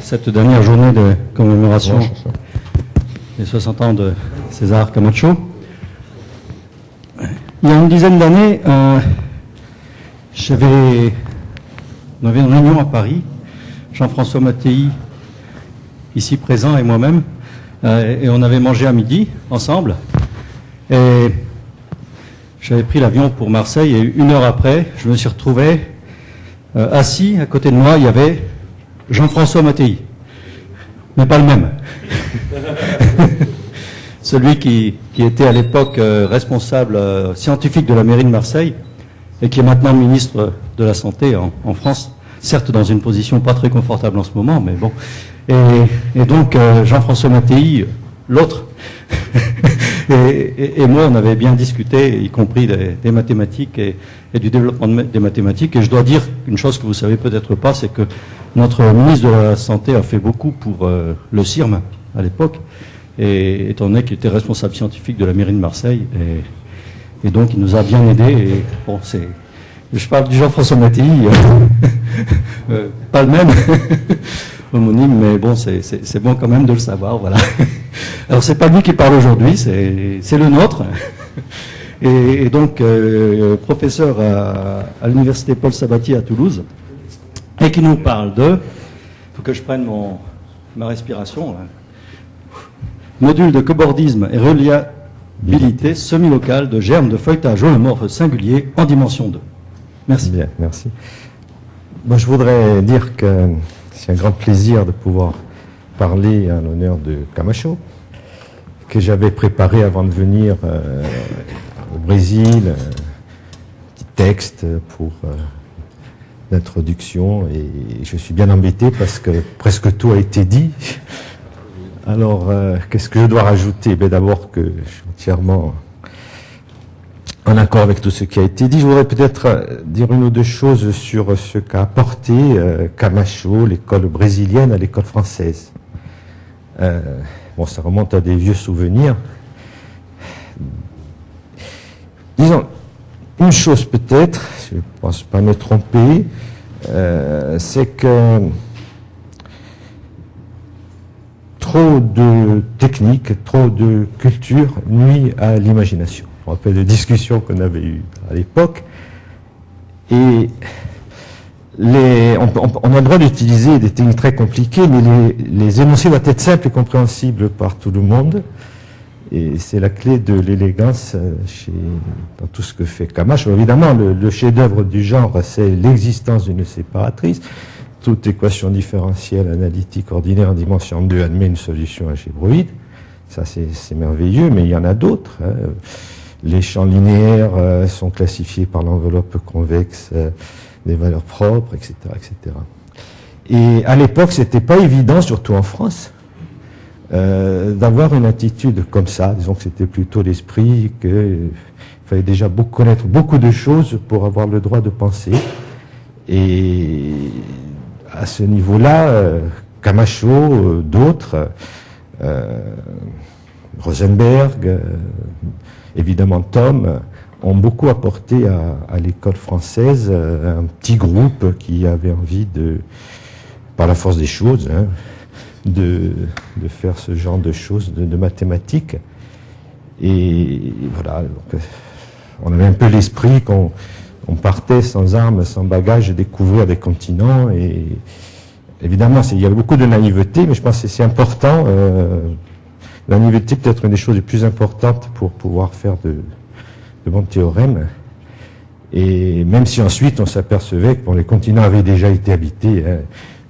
cette dernière journée de commémoration des 60 ans de César Camacho. Il y a une dizaine d'années, on avait une réunion à Paris, Jean-François Mattei, ici présent, et moi-même, et on avait mangé à midi ensemble. Et j'avais pris l'avion pour Marseille, et une heure après, je me suis retrouvé assis à côté de moi, il y avait Jean-François Mattei, mais pas le même. Celui qui était à l'époque responsable scientifique de la mairie de Marseille et qui est maintenant ministre de la Santé en France, certes dans une position pas très confortable en ce moment, mais bon. Et donc Jean-François Mattei, l'autre, et moi, on avait bien discuté, y compris des mathématiques et du développement des mathématiques. Et je dois dire une chose que vous savez peut-être pas, c'est que notre ministre de la Santé a fait beaucoup pour le CIRM à l'époque, et étant donné qu'il était responsable scientifique de la mairie de Marseille, et donc il nous a bien aidés. Et bon, je parle du Jean-François Mattei, pas le même homonyme, mais bon, c'est bon quand même de le savoir, voilà. Alors c'est pas lui qui parle aujourd'hui, c'est le nôtre. Et donc professeur à l'université Paul Sabatier à Toulouse, et qui nous parle de, faut que je prenne ma respiration, là. Module de cobordisme et reliabilité semi-locale de germes de feuilletage holomorphe singulier en dimension 2. Merci. Bien, merci. Moi, je voudrais dire que c'est un grand plaisir de pouvoir parler en l'honneur de Camacho, que j'avais préparé avant de venir au Brésil, un petit texte pour l'introduction, et je suis bien embêté parce que presque tout a été dit. Alors, qu'est-ce que je dois rajouter? D'abord que je suis entièrement en accord avec tout ce qui a été dit. Je voudrais peut-être dire une ou deux choses sur ce qu'a apporté Camacho, l'école brésilienne, à l'école française. Bon, ça remonte à des vieux souvenirs. Disons, une chose peut-être, je ne pense pas me tromper, c'est que trop de technique, trop de culture nuit à l'imagination. On rappelle les discussions qu'on avait eues à l'époque. Et on a le droit d'utiliser des techniques très compliquées, mais les énoncés doivent être simples et compréhensibles par tout le monde. Et c'est la clé de l'élégance dans tout ce que fait Camacho. Évidemment, le chef-d'œuvre du genre, c'est l'existence d'une séparatrice. Toute équation différentielle analytique ordinaire en dimension 2 admet une solution algébroïde. Ça, c'est merveilleux, mais il y en a d'autres. Les champs linéaires sont classifiés par l'enveloppe convexe des valeurs propres, etc., etc. Et à l'époque, c'était pas évident, surtout en France, d'avoir une attitude comme ça. Disons que c'était plutôt l'esprit qu'il fallait déjà connaître beaucoup de choses pour avoir le droit de penser. Et à ce niveau-là, Camacho, d'autres, Rosenberg, évidemment Tom, ont beaucoup apporté à l'école française, un petit groupe qui avait envie par la force des choses, de faire ce genre de choses, de mathématiques. Et voilà, donc, on avait un peu l'esprit qu'on partait sans armes, sans bagages, découvrir des continents. Et évidemment, il y avait beaucoup de naïveté, mais je pense que c'est important. La naïveté peut-être une des choses les plus importantes pour pouvoir faire de bons théorèmes. Et même si ensuite on s'apercevait que les continents avaient déjà été habités,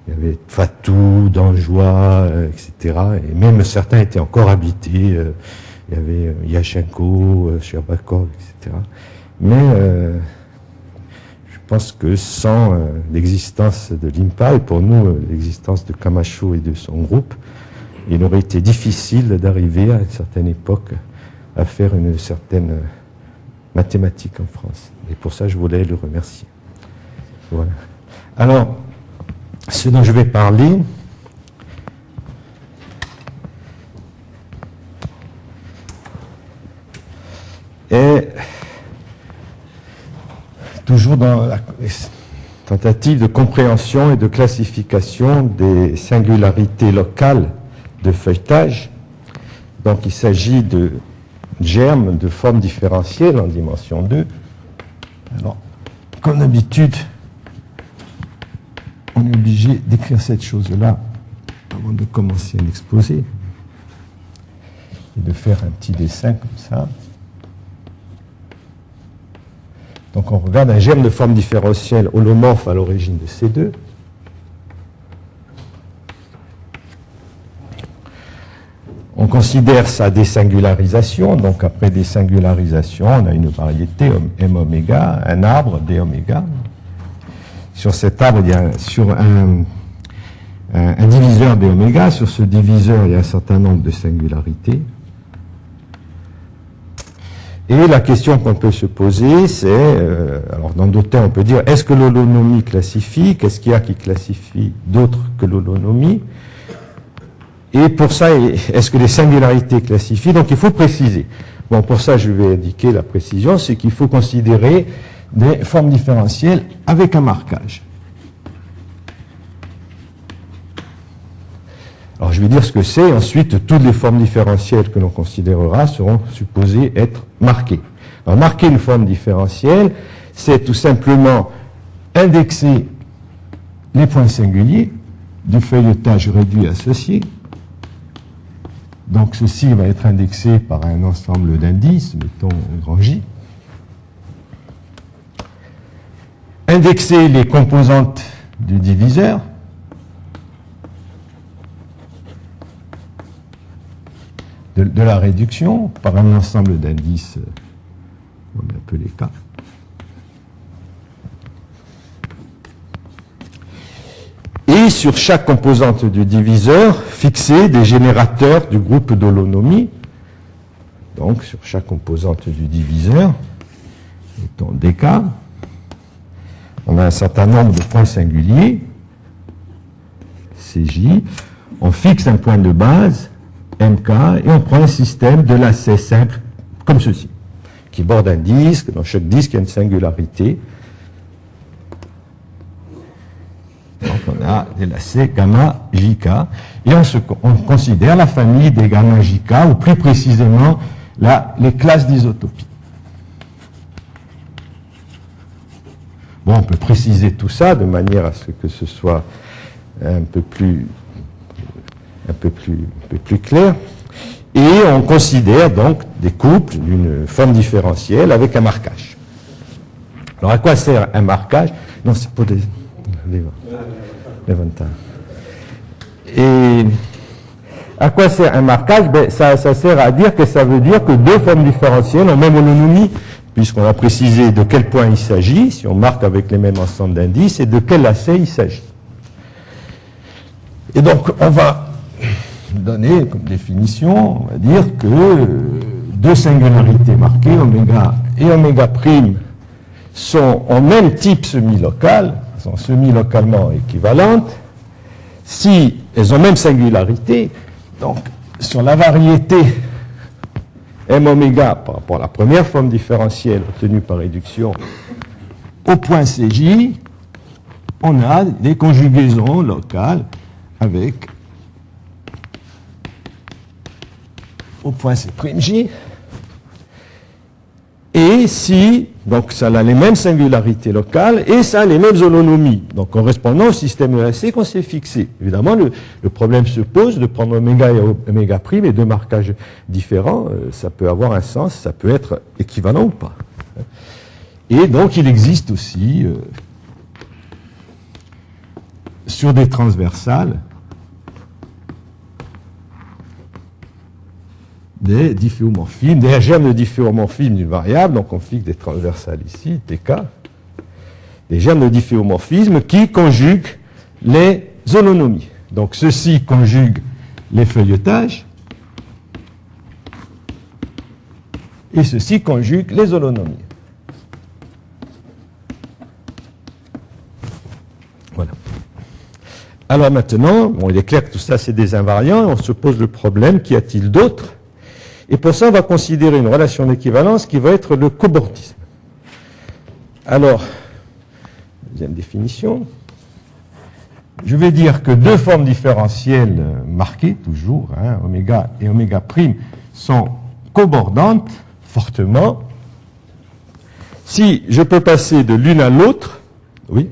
il y avait Fatou, Danjois, etc. Et même certains étaient encore habités. Il y avait Yachenko, Sherbakov, etc. Mais je pense que sans l'existence de l'IMPA, et pour nous l'existence de Camacho et de son groupe, il aurait été difficile d'arriver à une certaine époque à faire une certaine mathématique en France. Et pour ça, je voulais le remercier. Voilà. Alors, ce dont je vais parler, est toujours tentative de compréhension et de classification des singularités locales de feuilletage. Donc il s'agit de germes de formes différentielles en dimension 2. Alors, comme d'habitude, on est obligé d'écrire cette chose-là avant de commencer un exposé et de faire un petit dessin comme ça. Donc on regarde un germe de forme différentielle holomorphe à l'origine de C2. On considère sa désingularisation. Donc après désingularisation, on a une variété M oméga, un arbre D oméga. Sur cet arbre, il y a sur un diviseur D oméga. Sur ce diviseur, il y a un certain nombre de singularités. Et la question qu'on peut se poser, c'est, alors dans d'autres termes, on peut dire, est-ce que l'holonomie classifie? Qu'est-ce qu'il y a qui classifie d'autres que l'holonomie? Et pour ça, est-ce que les singularités classifient? Donc il faut préciser. Bon, pour ça, je vais indiquer la précision, c'est qu'il faut considérer des formes différentielles avec un marquage. Alors je vais dire ce que c'est, ensuite toutes les formes différentielles que l'on considérera seront supposées être marquées. Alors marquer une forme différentielle, c'est tout simplement indexer les points singuliers du feuilletage réduit associé. Donc ceci va être indexé par un ensemble d'indices, mettons grand J. Indexer les composantes du diviseur. De la réduction par un ensemble d'indices, on va appeler K. Et sur chaque composante du diviseur, fixer des générateurs du groupe d'holonomie. Donc sur chaque composante du diviseur, mettons dk, on a un certain nombre de points singuliers, Cj, on fixe un point de base, MK, et on prend un système de lacets simples, comme ceci, qui borde un disque. Dans chaque disque, il y a une singularité. Donc on a des lacets gamma JK, et on considère la famille des gamma JK, ou plus précisément les classes d'isotopie. Bon, on peut préciser tout ça de manière à ce que ce soit un peu plus clair. Et on considère donc des couples d'une forme différentielle avec un marquage. Alors à quoi sert un marquage? Non, c'est pour les ventans. Et à quoi sert un marquage? Ben, ça sert à dire que ça veut dire que deux formes différentielles ont même holonomie, puisqu'on a précisé de quel point il s'agit, si on marque avec les mêmes ensembles d'indices, et de quel lacet il s'agit. Et donc on va donner comme définition, on va dire que deux singularités marquées, oméga et oméga prime, sont en même type semi-local, sont semi-localement équivalentes, si elles ont même singularité. Donc sur la variété m oméga par rapport à la première forme différentielle obtenue par réduction au point Cj, on a des conjugaisons locales avec au point C'J, et si, donc ça a les mêmes singularités locales, et ça a les mêmes holonomies, donc correspondant au système EAC qu'on s'est fixé. Évidemment, le problème se pose de prendre oméga et oméga prime, et deux marquages différents, ça peut avoir un sens, ça peut être équivalent ou pas. Et donc il existe aussi, sur des transversales, des difféomorphismes, des germes de difféomorphisme d'une variable, donc on fixe des transversales ici, TK, des germes de difféomorphisme qui conjuguent les holonomies. Donc ceci conjugue les feuilletages, et ceci conjugue les holonomies. Voilà. Alors maintenant, bon, il est clair que tout ça c'est des invariants, et on se pose le problème, qu'y a-t-il d'autre? Et pour ça, on va considérer une relation d'équivalence qui va être le cobordisme. Alors, deuxième définition. Je vais dire que deux formes différentielles marquées, toujours, hein, oméga et oméga prime, sont cobordantes fortement. Si je peux passer de l'une à l'autre, oui.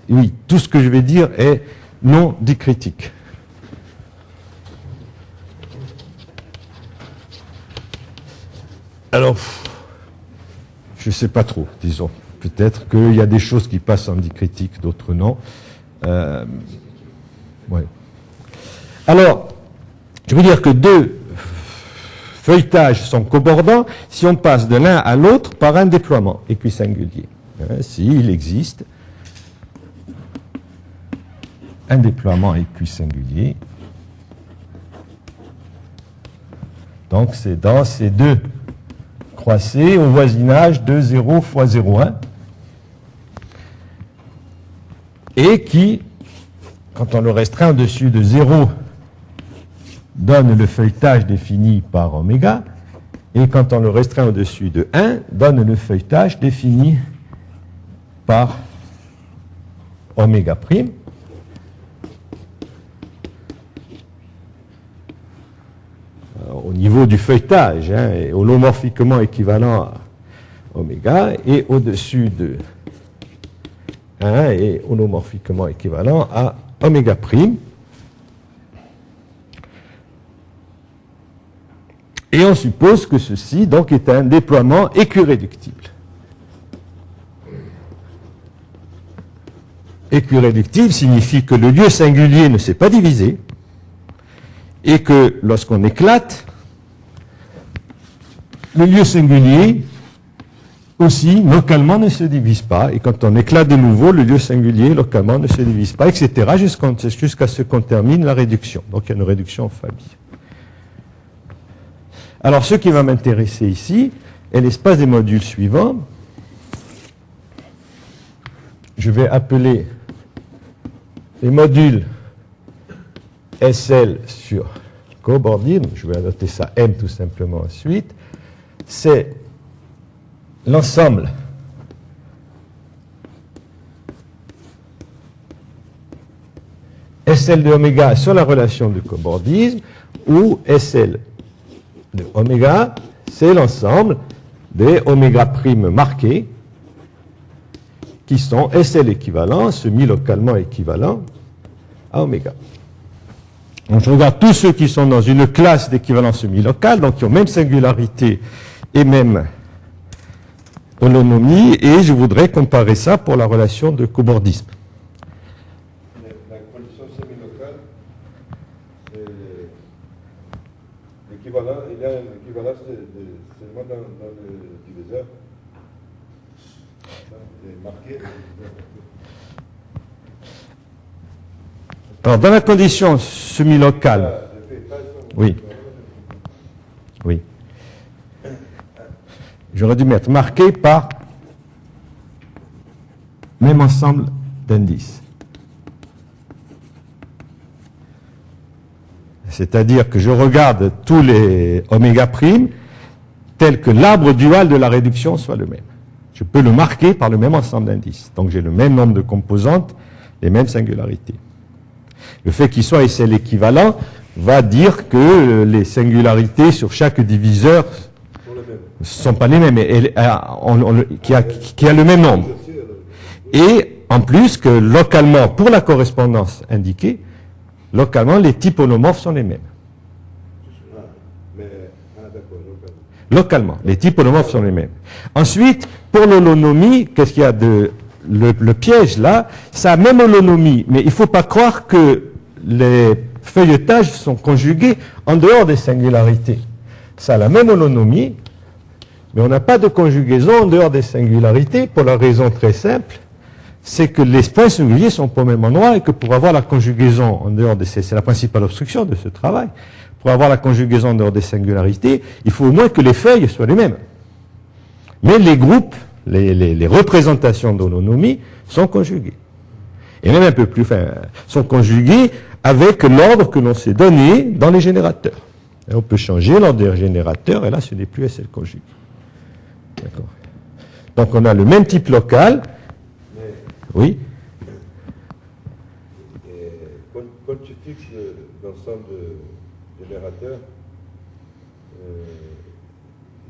Oui, tout ce que je vais dire est non dicritique. Alors, je ne sais pas trop, disons. Peut-être qu'il y a des choses qui passent en dicritique, d'autres non. Ouais. Alors, je veux dire que deux feuilletages sont cobordants si on passe de l'un à l'autre par un déploiement équisingulier. S'il existe un déploiement équisingulier. Donc, c'est dans ces deux croisés au voisinage de 0 fois 0,1 et qui, quand on le restreint au-dessus de 0, donne le feuilletage défini par oméga, et quand on le restreint au-dessus de 1, donne le feuilletage défini par oméga prime. Au niveau du feuilletage, hein, et holomorphiquement équivalent à oméga, et au-dessus de 1 et holomorphiquement équivalent à oméga prime. Et on suppose que ceci donc est un déploiement équiréductible. Équiréductible signifie que le lieu singulier ne s'est pas divisé, et que lorsqu'on éclate, le lieu singulier aussi localement ne se divise pas, et quand on éclate de nouveau, le lieu singulier localement ne se divise pas, etc., jusqu'à ce qu'on termine la réduction. Donc il y a une réduction en famille. Alors ce qui va m'intéresser ici est l'espace des modules suivants. Je vais appeler les modules SL sur cobordisme, je vais noter ça M tout simplement ensuite, c'est l'ensemble SL de oméga sur la relation de cobordisme, où SL de oméga, c'est l'ensemble des oméga primes marqués, qui sont SL équivalents, semi-localement équivalents à oméga. Donc je regarde tous ceux qui sont dans une classe d'équivalence semi-locale, donc qui ont même singularité et même holonomie, et je voudrais comparer ça pour la relation de cobordisme. La condition semi-locale, c'est l'équivalent, il y a une équivalence seulement dans le diviseur. C'est marqué. Alors, dans la condition semi-locale, oui, oui, j'aurais dû mettre marqué par même ensemble d'indices. C'est-à-dire que je regarde tous les oméga primes tels que l'arbre dual de la réduction soit le même. Je peux le marquer par le même ensemble d'indices. Donc j'ai le même nombre de composantes, les mêmes singularités. Le fait qu'il soit SL équivalent va dire que les singularités sur chaque diviseur ne sont pas les mêmes, qui a le même nombre. Et en plus que localement, pour la correspondance indiquée, localement, les types holomorphes sont les mêmes. Localement, les types holomorphes sont les mêmes. Ensuite, pour l'holonomie, qu'est-ce qu'il y a de... Le piège là, ça a même holonomie, mais il ne faut pas croire que les feuilletages sont conjugués en dehors des singularités. Ça a la même holonomie, mais on n'a pas de conjugaison en dehors des singularités pour la raison très simple, c'est que les points singuliers sont pas au même endroit et que pour avoir la conjugaison en dehors de c'est la principale obstruction de ce travail, pour avoir la conjugaison en dehors des singularités, il faut au moins que les feuilles soient les mêmes. Mais les groupes, les représentations d'holonomie sont conjuguées. Et même un peu plus, sont conjuguées avec l'ordre que l'on s'est donné dans les générateurs. Et on peut changer l'ordre des générateurs, et là, ce n'est plus SL conjugué. D'accord. Donc on a le même type local. Mais Oui. quand tu fixes l'ensemble de générateurs,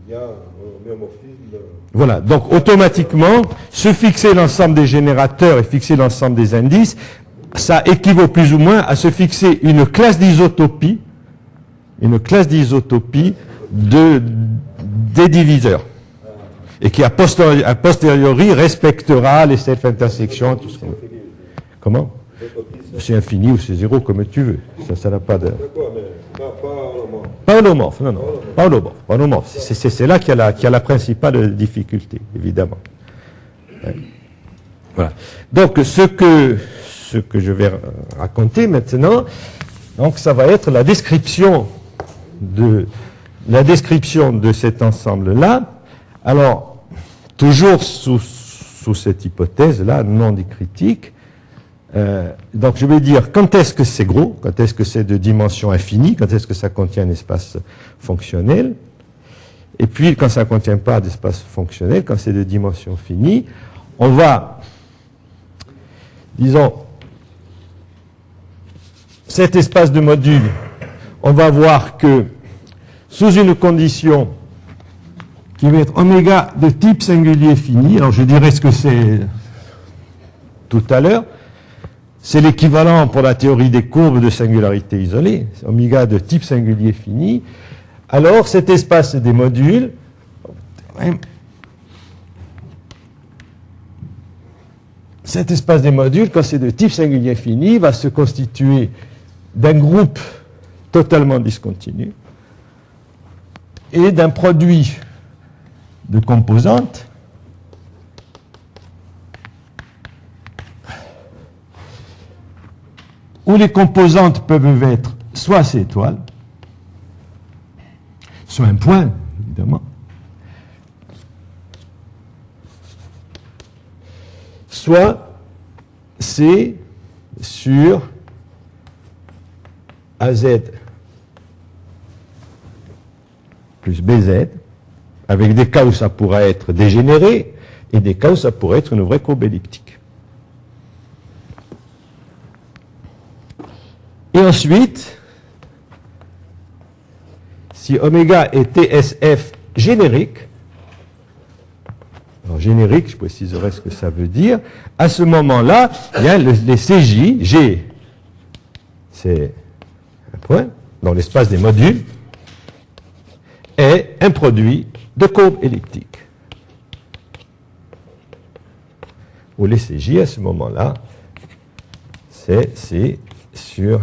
il y a un homéomorphisme. Voilà. Donc automatiquement, se fixer l'ensemble des générateurs et fixer l'ensemble des indices, ça équivaut plus ou moins à se fixer une classe d'isotopie des diviseurs. Et qui a posteriori respectera les self-intersections, tout ce qu'on veut. Comment? C'est infini ou c'est zéro, comme tu veux. Ça n'a pas de... D'accord, mais pas holomorphe. Pas holomorphe, non, non. Pas holomorphe. Pas holomorphe. C'est là qu'il y a la principale difficulté, évidemment. Ouais. Voilà. Donc, ce que je vais raconter maintenant, donc ça va être la description de cet ensemble-là. Alors, toujours sous cette hypothèse-là, non dicritique, donc je vais dire quand est-ce que c'est gros, quand est-ce que c'est de dimension infinie, quand est-ce que ça contient un espace fonctionnel, et puis quand ça ne contient pas d'espace fonctionnel, quand c'est de dimension finie, on va, disons, cet espace de module, on va voir que sous une condition qui va être oméga de type singulier fini, alors je dirais ce que c'est tout à l'heure, c'est l'équivalent pour la théorie des courbes de singularité isolée, oméga de type singulier fini. Alors cet espace des modules, quand c'est de type singulier fini, va se constituer d'un groupe totalement discontinu et d'un produit de composantes où les composantes peuvent être soit ces étoiles, soit un point, évidemment, soit C sur AZ plus BZ, avec des cas où ça pourrait être dégénéré et des cas où ça pourrait être une vraie courbe elliptique. Et ensuite, si oméga est TSF générique, alors générique, je préciserai ce que ça veut dire, à ce moment-là, il y a les CJ, G, c'est un point, dans l'espace des modules, est un produit de courbe elliptique. Où les CJ, à ce moment-là, c'est C sur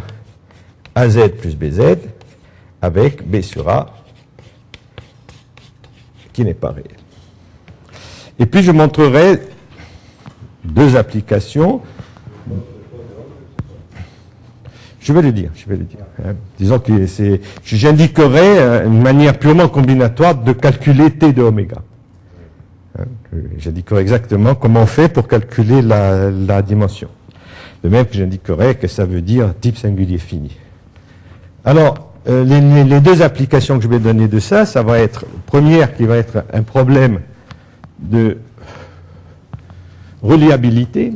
AZ plus BZ avec B sur A qui n'est pas réel. Et puis je montrerai deux applications. Je vais le dire. Hein. Disons que j'indiquerai une manière purement combinatoire de calculer T de oméga. Hein. J'indiquerai exactement comment on fait pour calculer la dimension. De même que j'indiquerai que ça veut dire type singulier fini. Alors, les deux applications que je vais donner de ça, ça va être, première qui va être un problème de reliabilité.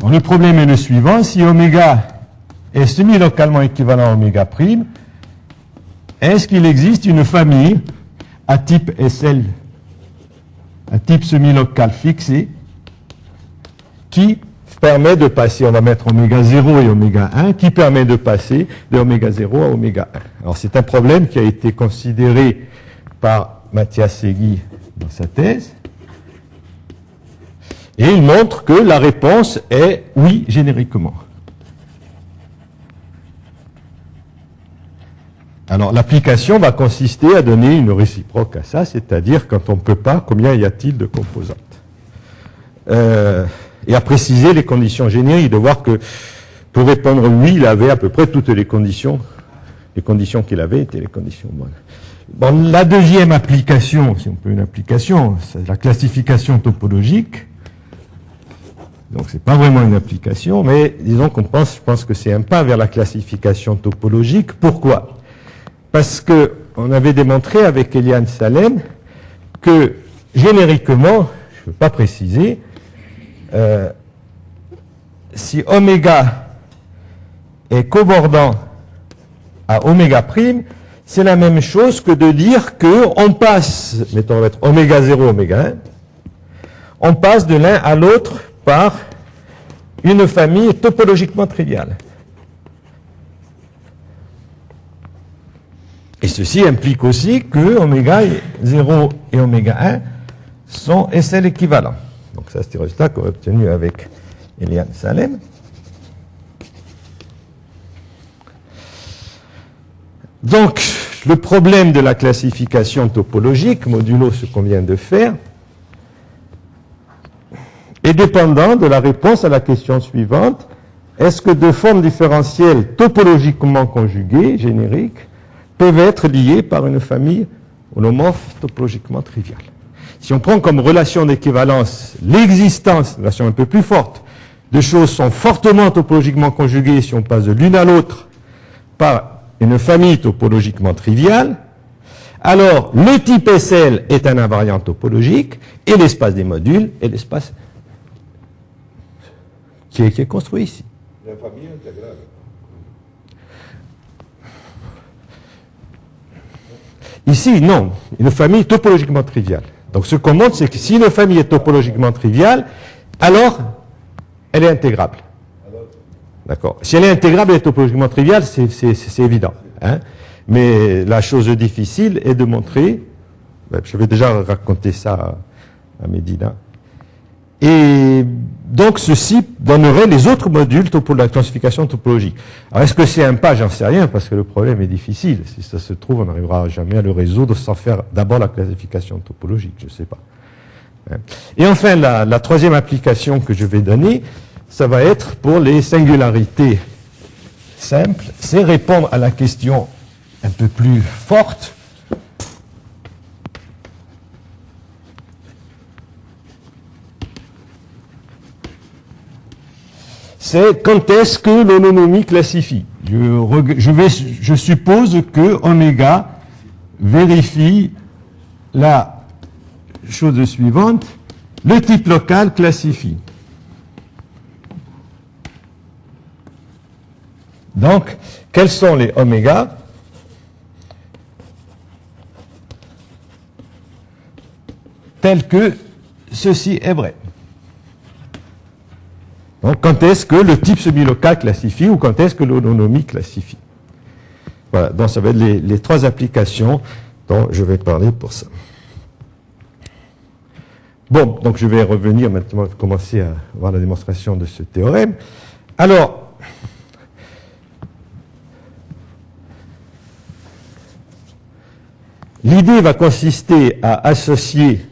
Bon, le problème est le suivant, si oméga est semi-localement équivalent à oméga prime, est-ce qu'il existe une famille à type SL, à type semi-local fixé, qui permet de passer, on va mettre oméga 0 et oméga 1, qui permet de passer de oméga 0 à oméga 1. Alors c'est un problème qui a été considéré par Mathias Segui dans sa thèse, et il montre que la réponse est oui génériquement. Alors l'application va consister à donner une réciproque à ça, c'est-à-dire quand on ne peut pas, combien y a-t-il de composantes, et à préciser les conditions génériques, de voir que pour répondre oui, il avait à peu près toutes les conditions qu'il avait étaient les conditions bonnes. Bon, la deuxième application, si on peut une application, c'est la classification topologique. Donc c'est pas vraiment une application, mais disons je pense que c'est un pas vers la classification topologique. Pourquoi? Parce que on avait démontré avec Eliane Salem que génériquement, je ne veux pas préciser, si oméga est cobordant à oméga prime, c'est la même chose que de dire qu'on passe, mettons, on va mettre oméga 0, oméga 1, on passe de l'un à l'autre par une famille topologiquement triviale. Et ceci implique aussi que oméga 0 et oméga 1 sont SL équivalents. Donc ça, c'est le résultat qu'on a obtenu avec Eliane Salem. Donc, le problème de la classification topologique, modulo ce qu'on vient de faire, est dépendant de la réponse à la question suivante. Est-ce que deux formes différentielles topologiquement conjuguées, génériques, peuvent être liées par une famille holomorphe topologiquement triviale? Si on prend comme relation d'équivalence l'existence, une relation un peu plus forte, de choses sont fortement topologiquement conjuguées si on passe de l'une à l'autre par une famille topologiquement triviale, alors le type SL est un invariant topologique et l'espace des modules est l'espace qui est construit ici. La famille intégrale. Ici, non. Une famille topologiquement triviale. Donc ce qu'on montre, c'est que si une famille est topologiquement triviale, alors elle est intégrable. D'accord. Si elle est intégrable et topologiquement triviale, c'est évident. Hein. Mais la chose difficile est de montrer, je vais déjà raconter ça à Médina, et donc ceci donnerait les autres modules de la classification topologique. Alors est-ce que c'est un pas? J'en sais rien, parce que le problème est difficile. Si ça se trouve, on n'arrivera jamais à le résoudre sans faire d'abord la classification topologique, je ne sais pas. Et enfin, la troisième application que je vais donner, ça va être pour les singularités simples, c'est répondre à la question un peu plus forte. C'est quand est-ce que l'holonomie classifie. Je suppose que oméga vérifie la chose suivante, le type local classifie. Donc, quels sont les oméga? Tel que ceci est vrai. Donc, quand est-ce que le type semi-local classifie ou quand est-ce que l'holonomie classifie? Voilà, donc ça va être les trois applications dont je vais parler pour ça. Bon, donc je vais revenir maintenant, commencer à voir la démonstration de ce théorème. Alors, l'idée va consister à associer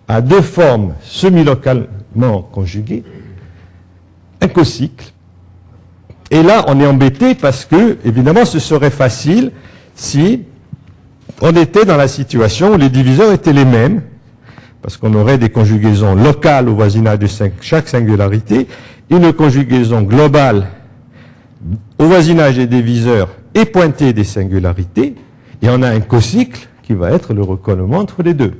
à deux formes semi-localement conjuguées un cocycle. Et là, on est embêté parce que, évidemment, ce serait facile si on était dans la situation où les diviseurs étaient les mêmes, parce qu'on aurait des conjugaisons locales au voisinage de chaque singularité, une conjugaison globale au voisinage des diviseurs et pointée des singularités, et on a un cocycle qui va être le recollement entre les deux.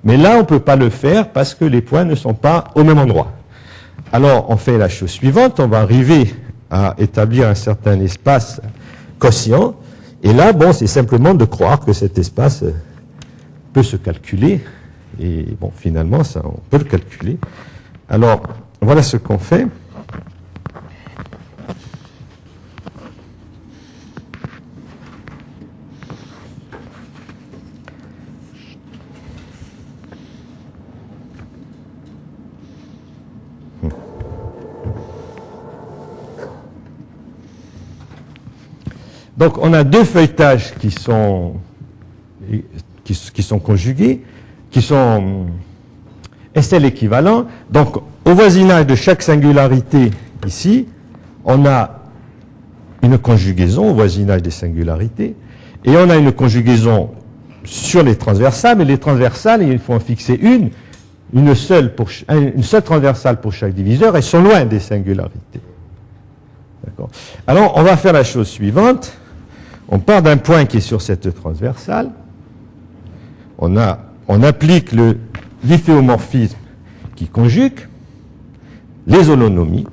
Mais là, on ne peut pas le faire parce que les points ne sont pas au même endroit. Alors, on fait la chose suivante, on va arriver à établir un certain espace quotient, et là, bon, c'est simplement de croire que cet espace peut se calculer, et bon, finalement, ça, on peut le calculer. Alors, voilà ce qu'on fait. Donc, on a deux feuilletages qui sont conjugués, qui sont SL équivalents. Donc, au voisinage de chaque singularité, ici, on a une conjugaison au voisinage des singularités, et on a une conjugaison sur les transversales, mais les transversales, il faut en fixer une seule transversale pour chaque diviseur, elles sont loin des singularités. D'accord. Alors, on va faire la chose suivante. On part d'un point qui est sur cette transversale. On applique le difféomorphisme qui conjugue les holonomies.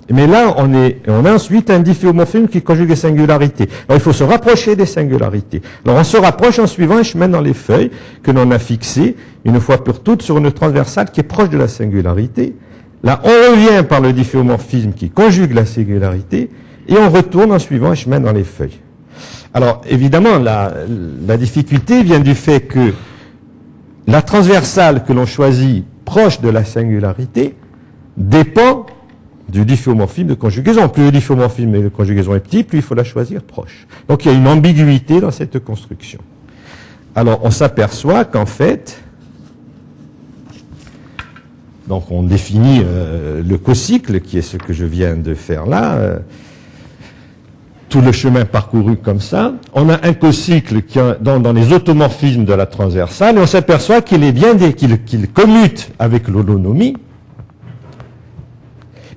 Mais là, on a ensuite un difféomorphisme qui conjugue les singularités. Alors, il faut se rapprocher des singularités. Alors, on se rapproche en suivant un chemin dans les feuilles que l'on a fixé, une fois pour toutes, sur une transversale qui est proche de la singularité. Là, on revient par le difféomorphisme qui conjugue la singularité, et on retourne en suivant un chemin dans les feuilles. Alors, évidemment, la difficulté vient du fait que la transversale que l'on choisit proche de la singularité dépend du difféomorphisme de conjugaison. Plus le difféomorphisme de conjugaison est petit, plus il faut la choisir proche. Donc il y a une ambiguïté dans cette construction. Alors on s'aperçoit qu'en fait, donc on définit le cocycle, qui est ce que je viens de faire là, tout le chemin parcouru comme ça. On a un cocycle qui dans les automorphismes de la transversale, et on s'aperçoit qu'il est bien qu'il commute avec l'holonomie,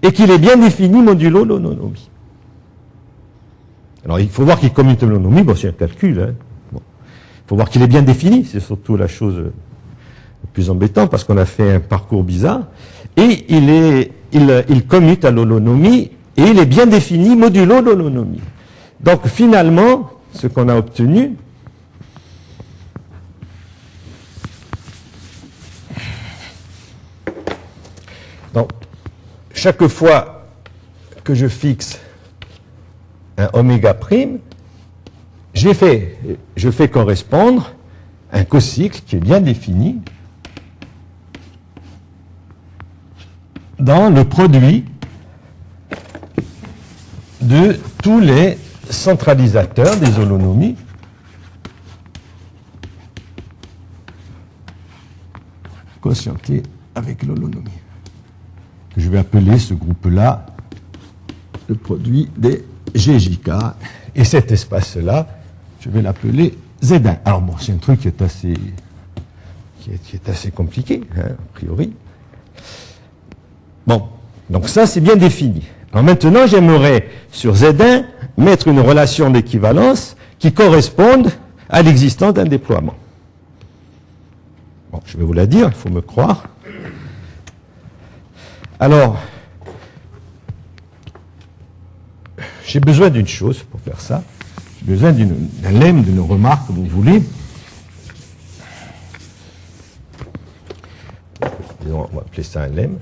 et qu'il est bien défini modulo l'holonomie. Alors il faut voir qu'il commute l'holonomie, bon c'est un calcul, hein. Bon. Il faut voir qu'il est bien défini, c'est surtout la chose le plus embêtante, parce qu'on a fait un parcours bizarre, et il commute à l'holonomie, et il est bien défini modulo l'holonomie. Donc finalement, ce qu'on a obtenu, donc, chaque fois que je fixe un oméga prime, je fais correspondre un cocycle qui est bien défini dans le produit de tous les centralisateurs des holonomies quotientés avec l'holonomie. Je vais appeler ce groupe-là le produit des GJK. Et cet espace-là, je vais l'appeler Z1. Alors bon, c'est un truc qui est assez compliqué, hein, a priori. Bon, donc ça, c'est bien défini. Alors maintenant, j'aimerais, sur Z1, mettre une relation d'équivalence qui corresponde à l'existence d'un déploiement. Bon, je vais vous la dire, il faut me croire. Alors, j'ai besoin d'une chose pour faire ça. J'ai besoin d'un lemme, d'une remarque, comme vous voulez. Disons, on va appeler ça un lemme.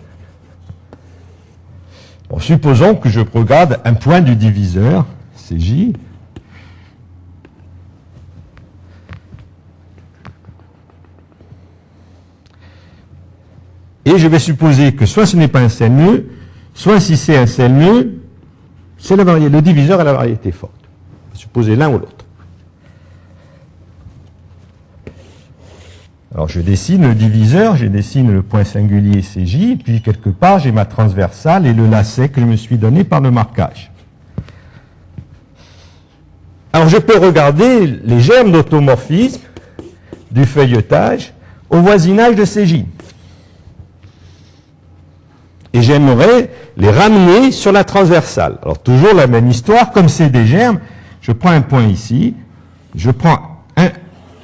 Bon, supposons que je regarde un point du diviseur, CJ. Et je vais supposer que soit ce n'est pas un seul nœud, soit si c'est un seul nœud, c'est le diviseur à la variété forte. Je vais supposer l'un ou l'autre. Alors je dessine le diviseur, je dessine le point singulier CJ, puis quelque part j'ai ma transversale et le lacet que je me suis donné par le marquage. Alors je peux regarder les germes d'automorphisme du feuilletage au voisinage de CJ. Et j'aimerais les ramener sur la transversale. Alors toujours la même histoire, comme c'est des germes, je prends un point ici, je prends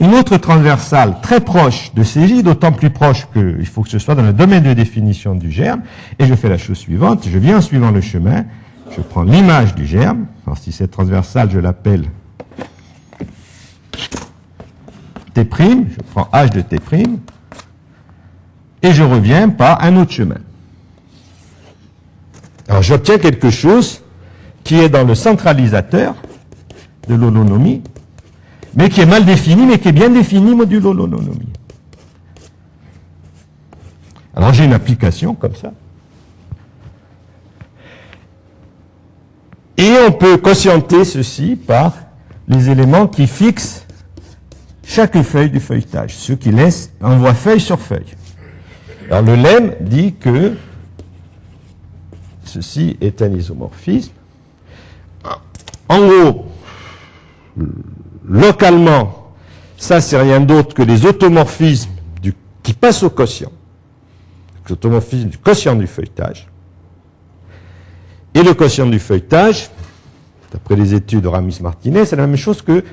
une autre transversale très proche de CJ, d'autant plus proche qu'il faut que ce soit dans le domaine de définition du germe, et je fais la chose suivante, je viens en suivant le chemin, je prends l'image du germe, alors si cette transversale je l'appelle T', je prends H de T', et je reviens par un autre chemin. Alors j'obtiens quelque chose qui est dans le centralisateur de l'holonomie, mais qui est mal défini, mais qui est bien défini modulo l'holonomie. Alors j'ai une application comme ça. Et on peut quotienter ceci par les éléments qui fixent chaque feuille du feuilletage, ceux qui laissent envoient feuille sur feuille. Alors le lemme dit que ceci est un isomorphisme. En gros, localement, Ça, c'est rien d'autre que les automorphismes qui passent au quotient. L'automorphisme du quotient du feuilletage. Et le quotient du feuilletage, d'après les études de Ramis-Martinez, c'est la même chose que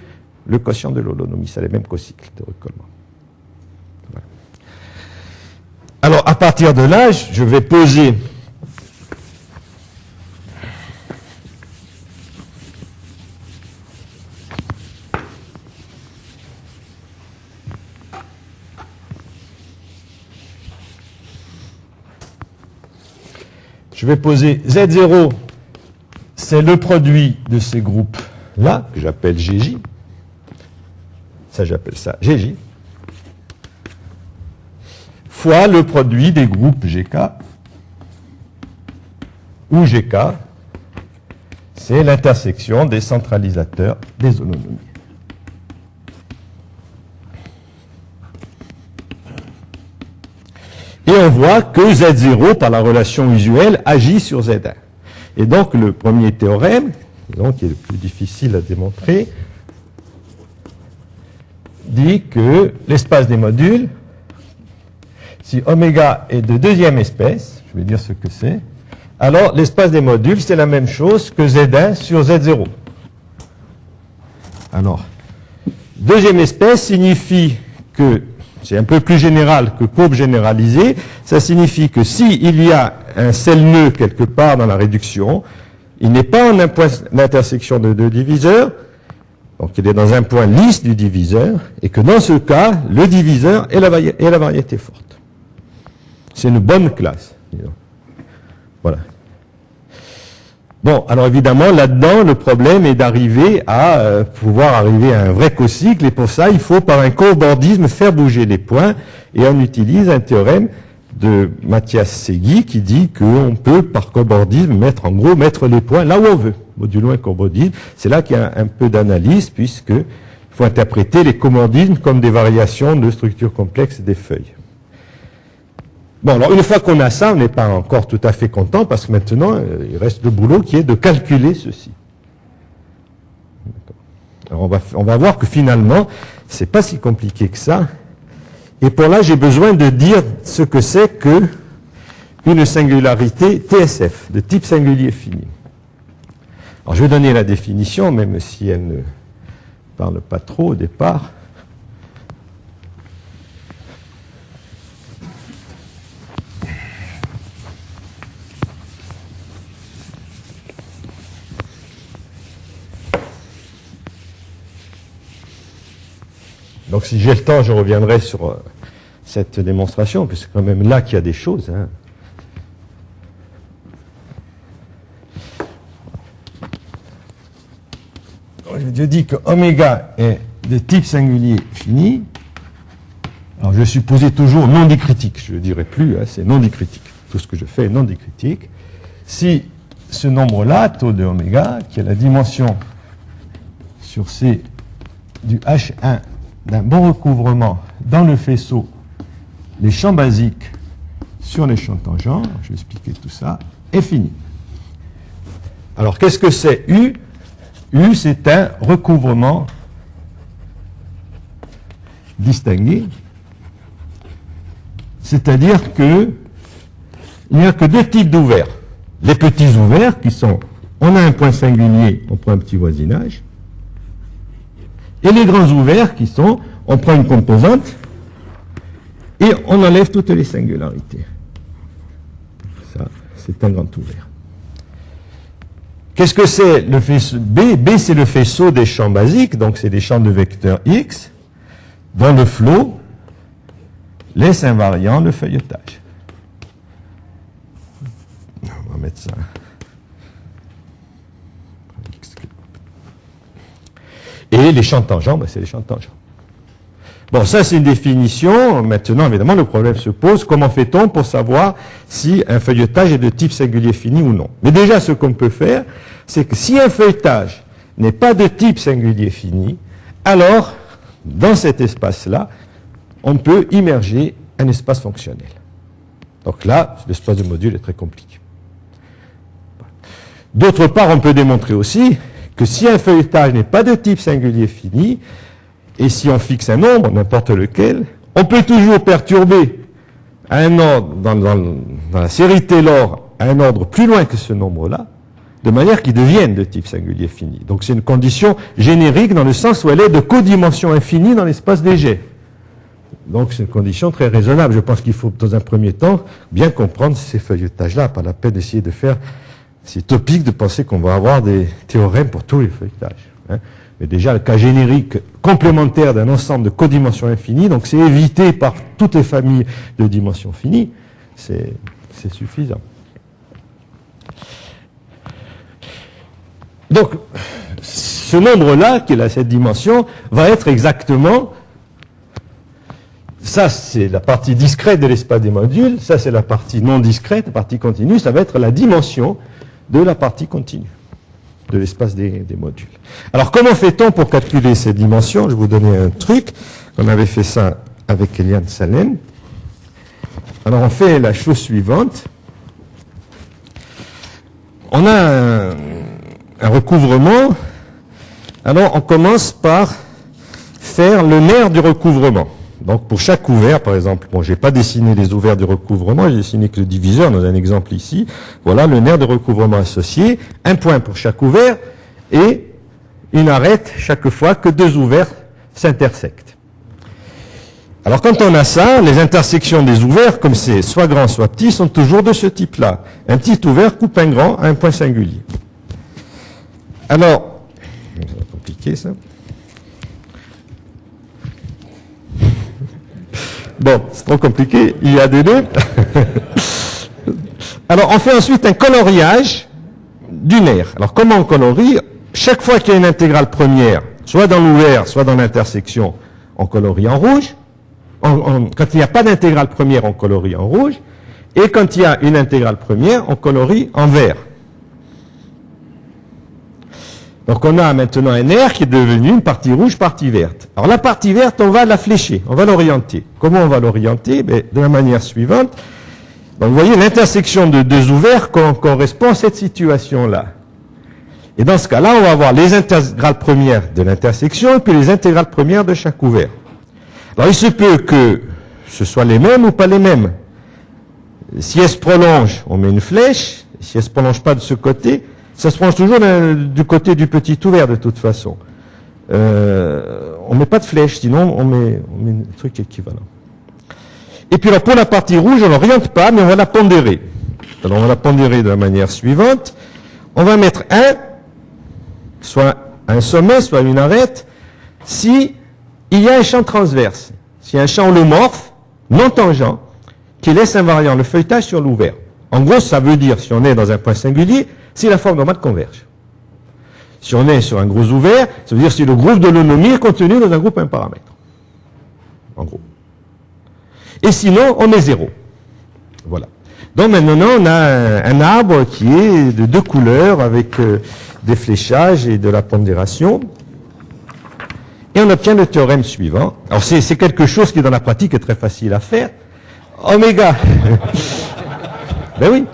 le quotient de l'holonomie. C'est les mêmes cocycles de recollement. Voilà. Alors, à partir de là, je vais poser Z0, c'est le produit de ces groupes-là, que j'appelle GJ. Ça, j'appelle ça GJ. Fois le produit des groupes GK, où GK, c'est l'intersection des centralisateurs des holonomies. Et on voit que Z0, par la relation usuelle, agit sur Z1. Et donc, le premier théorème, donc, qui est le plus difficile à démontrer, dit que l'espace des modules, si oméga est de deuxième espèce, je vais dire ce que c'est, alors l'espace des modules, c'est la même chose que Z1 sur Z0. Alors, deuxième espèce signifie que, c'est un peu plus général que courbe généralisée, ça signifie que s'il y a un seul nœud quelque part dans la réduction, il n'est pas en un point d'intersection de deux diviseurs, donc il est dans un point lisse du diviseur, et que dans ce cas, le diviseur est la variété forte. C'est une bonne classe. Disons. Voilà. Bon, alors évidemment, là-dedans, le problème est d'arriver à pouvoir arriver à un vrai cocycle, et pour ça, il faut par un cobordisme faire bouger les points, et on utilise un théorème de Mathias Segui qui dit qu'on peut, par cobordisme, mettre les points là où on veut. Modulo un cobordisme, c'est là qu'il y a un peu d'analyse, puisqu'il faut interpréter les cobordismes comme des variations de structures complexes des feuilles. Bon, alors une fois qu'on a ça, on n'est pas encore tout à fait content, parce que maintenant, il reste le boulot qui est de calculer ceci. Alors on va voir que finalement, c'est pas si compliqué que ça. Et pour là, j'ai besoin de dire ce que c'est que une singularité TSF, de type singulier fini. Alors je vais donner la définition, même si elle ne parle pas trop au départ. Donc si j'ai le temps, je reviendrai sur cette démonstration, puisque c'est quand même là qu'il y a des choses. Hein. Je dis que oméga est de type singulier fini. Alors je suis posé toujours non dicritique, je ne dirai plus, hein, c'est non dicritique. Tout ce que je fais est non dicritique. Si ce nombre-là, taux de oméga, qui est la dimension sur C du H1 d'un bon recouvrement dans le faisceau, les champs basiques sur les champs tangents, je vais expliquer tout ça, est fini. Alors qu'est-ce que c'est U ? U, c'est un recouvrement distingué, c'est-à-dire que il n'y a que deux types d'ouverts. Les petits ouverts qui sont, on a un point singulier, on prend un petit voisinage, et les grands ouverts qui sont, on prend une composante et on enlève toutes les singularités. Ça, c'est un grand ouvert. Qu'est-ce que c'est le faisceau B ? B, c'est le faisceau des champs basiques, donc c'est des champs de vecteurs X, dont le flot laisse invariant le feuilletage. On va mettre ça. Et les champs tangents, c'est les champs tangents. Bon, ça c'est une définition. Maintenant, évidemment, le problème se pose. Comment fait-on pour savoir si un feuilletage est de type singulier fini ou non ? Mais déjà, ce qu'on peut faire, c'est que si un feuilletage n'est pas de type singulier fini, alors, dans cet espace-là, on peut immerger un espace fonctionnel. Donc là, l'espace de module est très compliqué. D'autre part, on peut démontrer aussi que si un feuilletage n'est pas de type singulier fini, Et si on fixe un nombre, n'importe lequel, on peut toujours perturber un ordre dans la série Taylor à un ordre plus loin que ce nombre-là, de manière qu'il devienne de type singulier fini. Donc c'est une condition générique dans le sens où elle est de codimension infinie dans l'espace des jets. Donc c'est une condition très raisonnable. Je pense qu'il faut dans un premier temps bien comprendre ces feuilletages-là, pas la peine d'essayer de faire, c'est utopique de penser qu'on va avoir des théorèmes pour tous les feuilletages. Hein. Mais déjà le cas générique complémentaire d'un ensemble de codimension infinie, donc c'est évité par toutes les familles de dimensions finies, c'est suffisant. Donc, ce nombre-là, qui est cette dimension, va être exactement, ça c'est la partie discrète de l'espace des modules, ça c'est la partie non discrète, la partie continue, ça va être la dimension de la partie continue, de l'espace des modules. Alors comment fait-on pour calculer cette dimension? Je vais vous donner un truc, on avait fait ça avec Eliane Salem. Alors on fait la chose suivante, on a un recouvrement, alors on commence par faire le nerf du recouvrement. Donc pour chaque ouvert, par exemple, bon, je n'ai pas dessiné les ouverts du recouvrement, j'ai dessiné que le diviseur dans un exemple ici. Voilà le nerf de recouvrement associé, un point pour chaque ouvert et une arête chaque fois que deux ouverts s'intersectent. Alors quand on a ça, les intersections des ouverts, comme c'est soit grand soit petit, sont toujours de ce type-là. Un petit ouvert coupe un grand à un point singulier. Alors, c'est compliqué ça. Bon, c'est trop compliqué, il y a des nœuds. Alors, on fait ensuite un coloriage du nerf. Alors, comment on colorie? Chaque fois qu'il y a une intégrale première, soit dans l'ouvert, soit dans l'intersection, on colorie en rouge. Quand il n'y a pas d'intégrale première, on colorie en rouge. Et quand il y a une intégrale première, on colorie en vert. Donc on a maintenant un nerf qui est devenu une partie rouge, partie verte. Alors la partie verte, on va la flécher, on va l'orienter. Comment on va l'orienter? De la manière suivante. Donc vous voyez, l'intersection de deux ouverts correspond à cette situation-là. Et dans ce cas-là, on va avoir les intégrales premières de l'intersection et puis les intégrales premières de chaque ouvert. Alors il se peut que ce soit les mêmes ou pas les mêmes. Si elles se prolongent, on met une flèche. Si elles ne se prolongent pas de ce côté, ça se prolonge toujours du côté du petit ouvert de toute façon. On ne met pas de flèche, sinon on met un truc équivalent. Et puis alors pour la partie rouge, on ne l'oriente pas, mais on va la pondérer. Alors on va la pondérer de la manière suivante. On va mettre soit un sommet, soit une arête, si il y a un champ transverse. S'il y a un champ holomorphe, non tangent, qui laisse invariant le feuilletage sur l'ouvert. En gros, ça veut dire, si on est dans un point singulier, si la forme normale converge. Si on est sur un gros ouvert, ça veut dire si le groupe de l'honomie est contenu dans un groupe à un paramètre. En gros. Et sinon, on met 0. Voilà. Donc maintenant, on a un arbre qui est de deux couleurs avec des fléchages et de la pondération. Et on obtient le théorème suivant. Alors c'est quelque chose qui dans la pratique est très facile à faire. Oméga. Ben oui.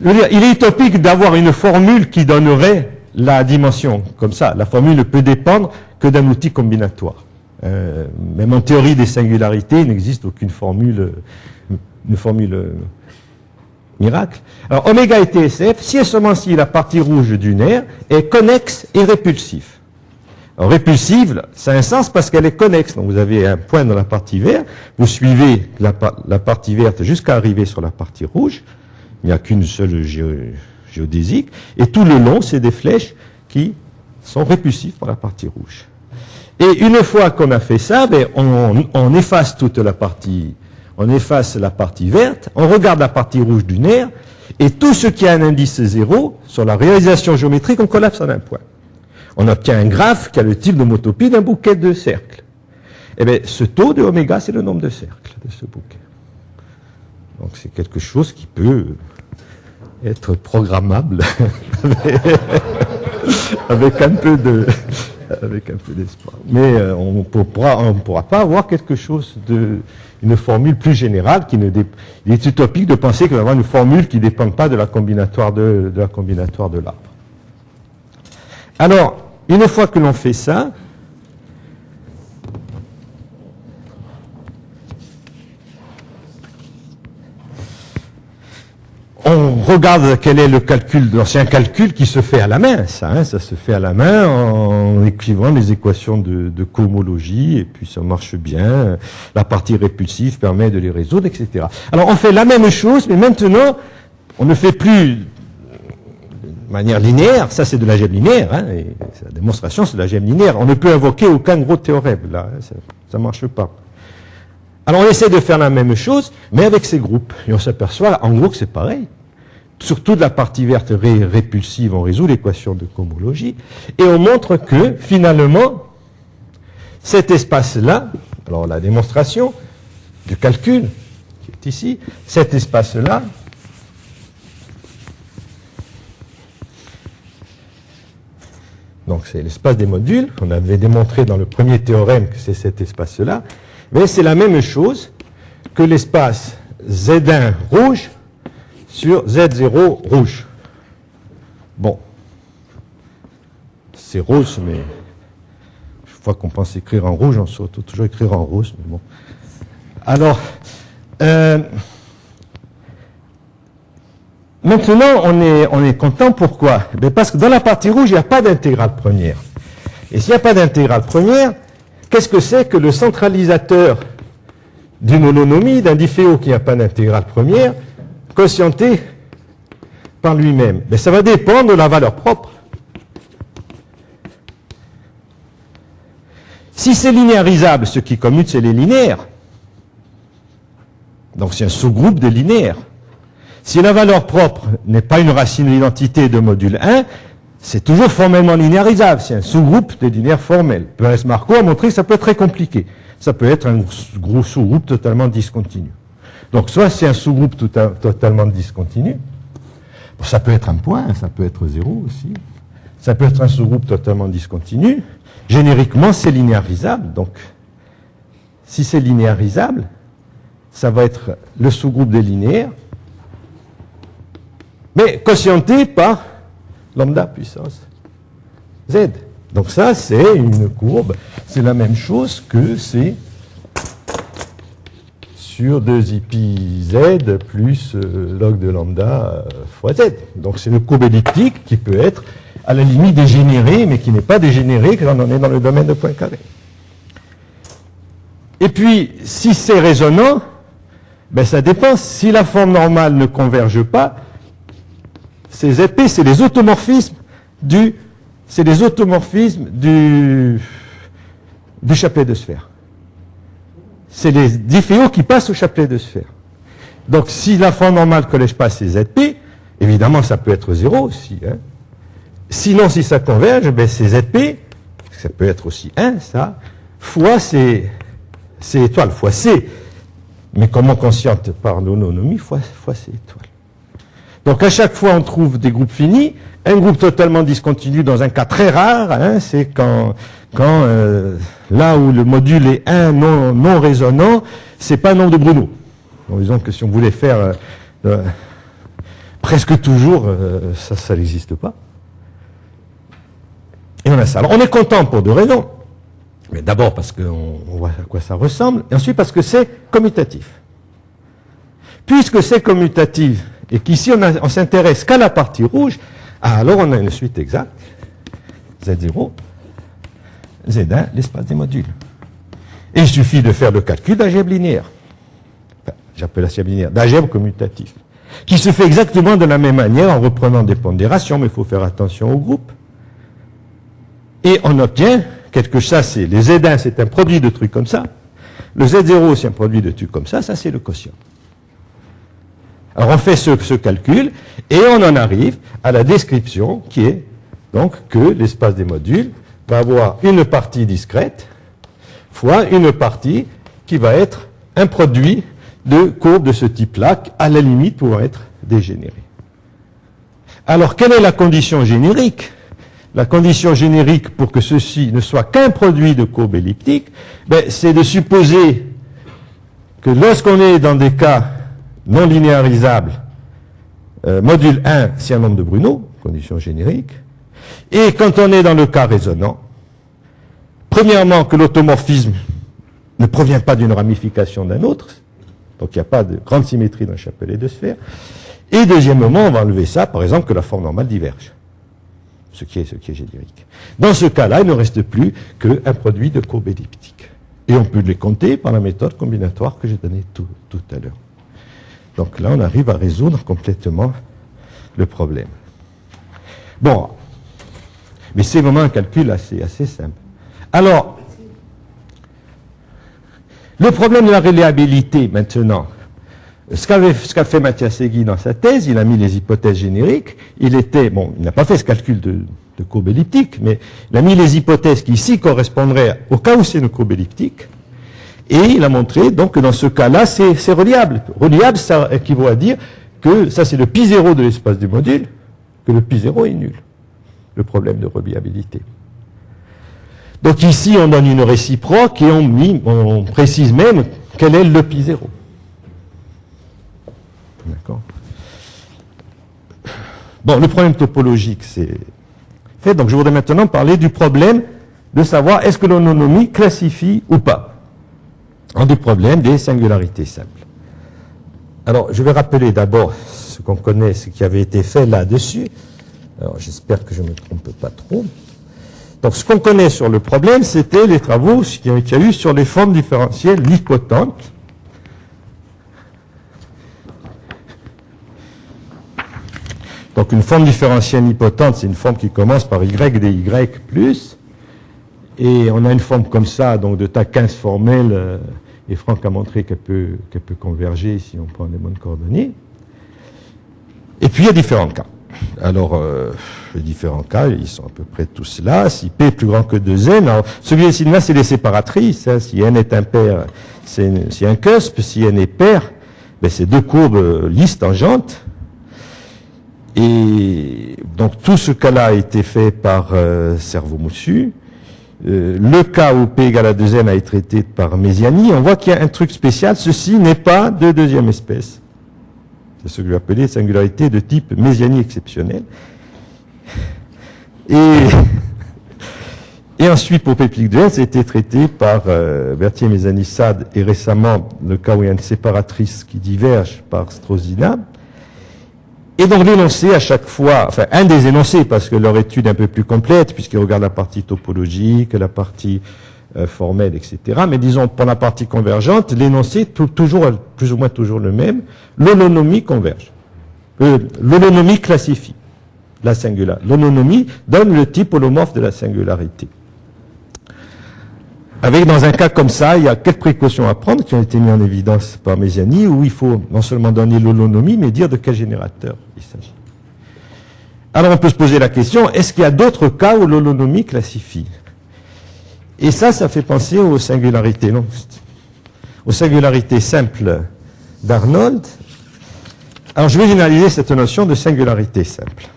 Je veux dire, il est utopique d'avoir une formule qui donnerait la dimension comme ça. La formule ne peut dépendre que d'un outil combinatoire. Même en théorie des singularités, il n'existe aucune formule, une formule miracle. Alors, oméga et TSF, si et seulement si la partie rouge du nerf est connexe et répulsive. Alors, répulsive, ça a un sens parce qu'elle est connexe. Donc, vous avez un point dans la partie verte, vous suivez la partie verte jusqu'à arriver sur la partie rouge. Il n'y a qu'une seule géodésique. Et tout le long, c'est des flèches qui sont répulsives par la partie rouge. Et une fois qu'on a fait ça, on efface toute la partie, on efface la partie verte, on regarde la partie rouge du nerf, et tout ce qui a un indice 0, sur la réalisation géométrique, on collapse en un point. On obtient un graphe qui a le type d'homotopie d'un bouquet de cercles. Eh bien, ce taux de oméga, c'est le nombre de cercles de ce bouquet. Donc c'est quelque chose qui peut être programmable avec un peu d'espoir. Mais on ne pourra pas avoir quelque chose une formule plus générale il est utopique de penser qu'il va y avoir une formule qui ne dépend pas de la combinatoire de l'arbre. Alors, une fois que l'on fait ça, regarde quel est le calcul. C'est un calcul qui se fait à la main, ça se fait à la main en écrivant les équations de cohomologie, et puis ça marche bien. La partie répulsive permet de les résoudre, etc. Alors on fait la même chose, mais maintenant, on ne fait plus de manière linéaire. Ça, c'est de l'algèbre linéaire, et la démonstration, c'est de l'algèbre linéaire. On ne peut invoquer aucun gros théorème, là, ça marche pas. Alors on essaie de faire la même chose, mais avec ces groupes. Et on s'aperçoit, en gros, que c'est pareil. Surtout de la partie verte répulsive, on résout l'équation de cohomologie, et on montre que, finalement, cet espace-là, alors la démonstration du calcul, qui est ici, cet espace-là, donc c'est l'espace des modules, on avait démontré dans le premier théorème que c'est cet espace-là, mais c'est la même chose que l'espace Z1 rouge sur Z0 rouge. Bon. C'est rose, mais chaque fois qu'on pense écrire en rouge, on saute toujours écrire en rose, mais bon. Alors, maintenant, on est content, pourquoi? Parce que dans la partie rouge, il n'y a pas d'intégrale première. Et s'il n'y a pas d'intégrale première, qu'est-ce que c'est que le centralisateur d'une holonomie, d'un difféo qui n'a pas d'intégrale première, quotienté par lui-même? Ça va dépendre de la valeur propre. Si c'est linéarisable, ce qui commute, c'est les linéaires. Donc c'est un sous-groupe de linéaires. Si la valeur propre n'est pas une racine de l'identité de module 1, c'est toujours formellement linéarisable. C'est un sous-groupe de linéaires formels. Perez-Marco a montré que ça peut être très compliqué. Ça peut être un gros sous-groupe totalement discontinu. Donc soit c'est un sous-groupe totalement discontinu, ça peut être un point, ça peut être 0 aussi, ça peut être un sous-groupe totalement discontinu. Génériquement, c'est linéarisable. Donc, si c'est linéarisable, ça va être le sous-groupe des linéaires, mais quotienté par lambda puissance z. Donc ça, c'est une courbe, c'est la même chose que c'est sur 2 pi z plus log de lambda fois z. Donc c'est une courbe elliptique qui peut être à la limite dégénérée, mais qui n'est pas dégénérée quand on est dans le domaine de Poincaré. Et puis, si c'est résonant, ça dépend. Si la forme normale ne converge pas, ces ZP, c'est les automorphismes du chapelet de sphère. C'est les difféos qui passent au chapelet de sphère. Donc, si la forme normale ne collège pas ces ZP, évidemment, ça peut être 0 aussi. Sinon, si ça converge, c'est ZP, ça peut être aussi 1, ça, fois C étoile, fois C. Mais comment consciente par l'holonomie, fois C étoile. Donc à chaque fois, on trouve des groupes finis. Un groupe totalement discontinu dans un cas très rare, c'est quand là où le module est 1 non résonant, c'est pas un nombre de Bruno. Donc, disons que si on voulait faire presque toujours, ça n'existe pas. Et on a ça. Alors on est content pour deux raisons. Mais d'abord parce qu'on voit à quoi ça ressemble, et ensuite parce que c'est commutatif. Puisque c'est commutatif, et qu'ici on s'intéresse qu'à la partie rouge, alors on a une suite exacte. Z0, Z1, l'espace des modules. Et il suffit de faire le calcul d'algèbre linéaire. Enfin, j'appelle l'algèbre linéaire, d'algèbre commutatif. Qui se fait exactement de la même manière en reprenant des pondérations, mais il faut faire attention au groupe. Et on obtient quelque chose, c'est les Z1, c'est un produit de trucs comme ça. Le Z0, c'est un produit de trucs comme ça c'est le quotient. Alors on fait ce calcul, et on en arrive à la description qui est donc que l'espace des modules va avoir une partie discrète fois une partie qui va être un produit de courbes de ce type-là, à la limite pouvant être dégénérée. Alors quelle est la condition générique? La condition générique pour que ceci ne soit qu'un produit de courbe elliptique, c'est de supposer que lorsqu'on est dans des cas non linéarisables, module 1, c'est un nombre de Bruno, condition générique, et quand on est dans le cas résonant, premièrement que l'automorphisme ne provient pas d'une ramification d'un autre, donc il n'y a pas de grande symétrie dans le chapelet de sphère, Et deuxièmement, on va enlever ça, par exemple, que la forme normale diverge. Ce qui est générique. Dans ce cas-là, il ne reste plus qu'un produit de courbe elliptique. Et on peut les compter par la méthode combinatoire que j'ai donnée tout à l'heure. Donc là, on arrive à résoudre complètement le problème. Bon, mais c'est vraiment un calcul assez simple. Alors, le problème de la reliabilité, maintenant, ce qu'a fait Mathias Segui dans sa thèse, il a mis les hypothèses génériques, il n'a pas fait ce calcul de courbe elliptique, mais il a mis les hypothèses qui ici correspondraient au cas où c'est une courbe elliptique, et il a montré donc que dans ce cas-là, c'est reliable. Reliable, ça équivaut à dire que ça c'est le pi 0 de l'espace du module, que le pi 0 est nul. Le problème de reliabilité. Donc ici, on donne une réciproque et on précise même quel est le pi 0. D'accord. Bon, le problème topologique, c'est fait. Donc je voudrais maintenant parler du problème de savoir est-ce que l'homonomie classifie ou pas. En des problèmes des singularités simples. Alors, je vais rappeler d'abord ce qu'on connaît, ce qui avait été fait là-dessus. Alors, j'espère que je ne me trompe pas trop. Donc, ce qu'on connaît sur le problème, c'était les travaux qu'il y a eu sur les formes différentielles nipotentes. Donc, une forme différentielle nipotente, c'est une forme qui commence par y dy plus. Et on a une forme comme ça, donc de tas 15 formelle, et Franck a montré qu'elle peut converger si on prend les bonnes coordonnées. Et puis, il y a différents cas. Alors, les différents cas, ils sont à peu près tous là. Si P est plus grand que 2n, alors, celui-ci là, c'est les séparatrices. Hein. Si n est impair, c'est un cusp. Si n est pair, ben, c'est deux courbes lisses tangentes. Et donc, tout ce cas-là a été fait par Servo-Moussu. Le cas où P égale à 2n a été traité par Mesiani. On voit qu'il y a un truc spécial. Ceci n'est pas de deuxième espèce. C'est ce que je vais appeler singularité de type Mesiani exceptionnel. Et ensuite, pour P plique de n, ça a été traité par Berthier, Mesiani, Sade, et récemment, le cas où il y a une séparatrice qui diverge par Strozina. Et donc l'énoncé à chaque fois, enfin un des énoncés, parce que leur étude est un peu plus complète, puisqu'ils regardent la partie topologique, la partie formelle, etc. Mais disons, pour la partie convergente, l'énoncé toujours, plus ou moins toujours le même, l'holonomie converge. L'holonomie classifie la singularité. L'holonomie donne le type holomorphe de la singularité. Avec, dans un cas comme ça, il y a quelques précautions à prendre qui ont été mises en évidence par Mesiani, où il faut non seulement donner l'holonomie, mais dire de quel générateur il s'agit. Alors on peut se poser la question, est-ce qu'il y a d'autres cas où l'holonomie classifie? Et ça fait penser aux singularités, non? Aux singularités simples d'Arnold. Alors je vais généraliser cette notion de singularité simple.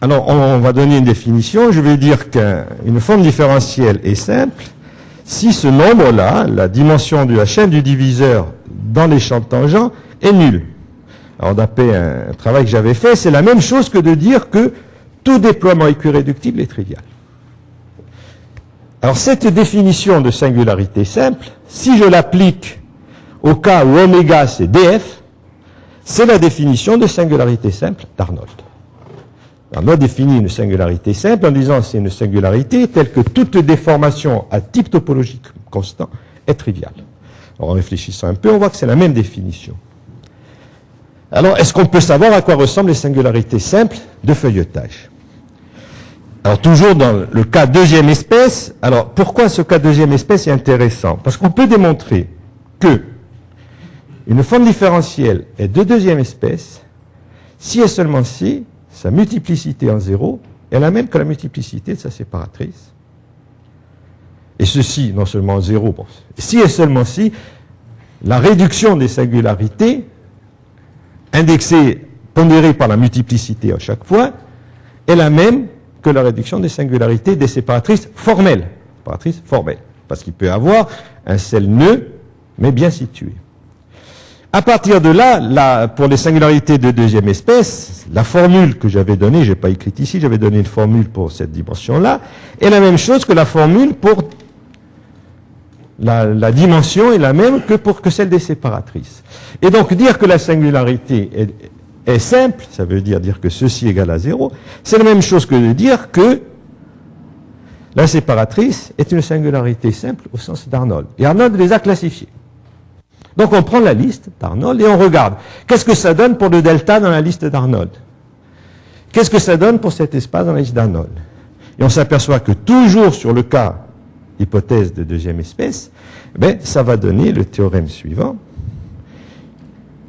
Alors, on va donner une définition. Je vais dire qu'une forme différentielle est simple si ce nombre-là, la dimension de la chaîne du diviseur dans les champs tangents, est nul. Alors, d'après un travail que j'avais fait, c'est la même chose que de dire que tout déploiement équiréductible est trivial. Alors, cette définition de singularité simple, si je l'applique au cas où oméga c'est df, c'est la définition de singularité simple d'Arnold. Arnold définit une singularité simple en disant c'est une singularité telle que toute déformation à type topologique constant est triviale. Alors en réfléchissant un peu, on voit que c'est la même définition. Alors est-ce qu'on peut savoir à quoi ressemblent les singularités simples de feuilletage? Alors toujours dans le cas deuxième espèce, alors pourquoi ce cas deuxième espèce est intéressant? Parce qu'on peut démontrer que une forme différentielle est de deuxième espèce si et seulement si sa multiplicité en 0 est la même que la multiplicité de sa séparatrice. Et ceci, non seulement en 0, bon, si et seulement si, la réduction des singularités, indexée, pondérée par la multiplicité à chaque point, est la même que la réduction des singularités des séparatrices formelles. Séparatrices formelles. Parce qu'il peut y avoir un seul nœud, mais bien situé. À partir de là, pour les singularités de deuxième espèce, la formule que j'avais donnée, je n'ai pas écrite ici, j'avais donné une formule pour cette dimension-là, est la même chose que la formule pour la dimension est la même que celle des séparatrices. Et donc dire que la singularité est simple, ça veut dire que ceci égale à 0, c'est la même chose que de dire que la séparatrice est une singularité simple au sens d'Arnold. Et Arnold les a classifiées. Donc on prend la liste d'Arnold et on regarde. Qu'est-ce que ça donne pour le delta dans la liste d'Arnold? Qu'est-ce que ça donne pour cet espace dans la liste d'Arnold? Et on s'aperçoit que toujours sur le cas hypothèse de deuxième espèce, ça va donner le théorème suivant,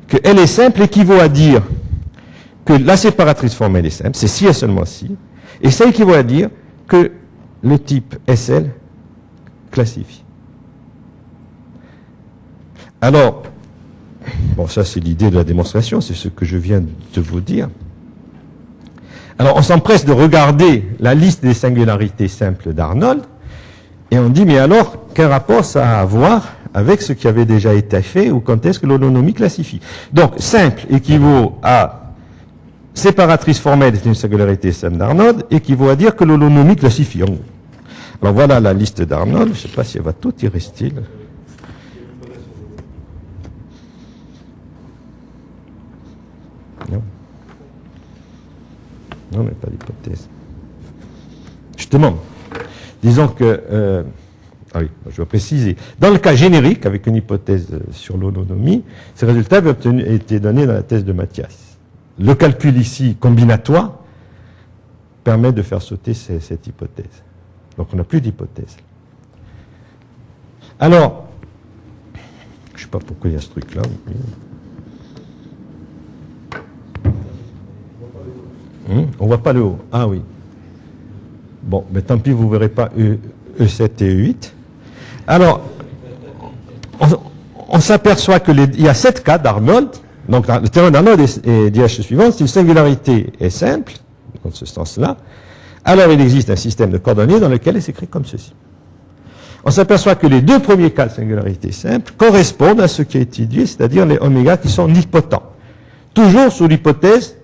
que L est simple équivaut à dire que la séparatrice formelle est simple, c'est si et seulement si, et ça équivaut à dire que le type SL classifie. Alors, bon, ça c'est l'idée de la démonstration, c'est ce que je viens de vous dire. Alors, on s'empresse de regarder la liste des singularités simples d'Arnold, et on dit, mais alors, quel rapport ça a à voir avec ce qui avait déjà été fait, ou quand est-ce que l'holonomie classifie? Donc, simple équivaut à séparatrice formelle, c'est une singularité simple d'Arnold, équivaut à dire que l'holonomie classifie. Alors voilà la liste d'Arnold, je ne sais pas si elle va tout y rester. Là. Non. Non, mais pas d'hypothèse. Justement, disons que... oui, je vais préciser. Dans le cas générique, avec une hypothèse sur l'holonomie, ces résultats avaient été donnés dans la thèse de Mathias. Le calcul ici, combinatoire, permet de faire sauter cette hypothèse. Donc on n'a plus d'hypothèse. Alors, je ne sais pas pourquoi il y a ce truc-là. On ne voit pas le haut. Ah oui. Bon, mais tant pis, vous ne verrez pas E7 et E8. Alors, on s'aperçoit qu'il y a 7 cas d'Arnold. Donc, le théorème d'Arnold est dit suivant, si une singularité est simple, dans ce sens-là, alors il existe un système de coordonnées dans lequel elle s'écrit comme ceci. On s'aperçoit que les deux premiers cas de singularité simple correspondent à ce qui est étudié, c'est-à-dire les oméga qui sont nilpotents. Toujours sous l'hypothèse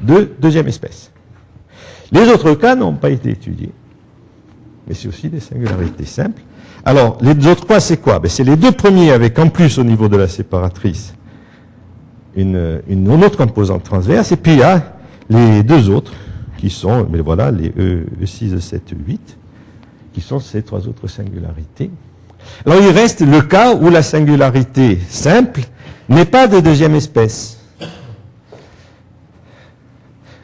de deuxième espèce. Les autres cas n'ont pas été étudiés. Mais c'est aussi des singularités simples. Alors, les autres cas, c'est quoi? C'est les deux premiers avec en plus au niveau de la séparatrice une autre composante transverse, et puis il y a les deux autres qui sont, mais voilà, les E6, E7, E8, qui sont ces trois autres singularités. Alors il reste le cas où la singularité simple n'est pas de deuxième espèce.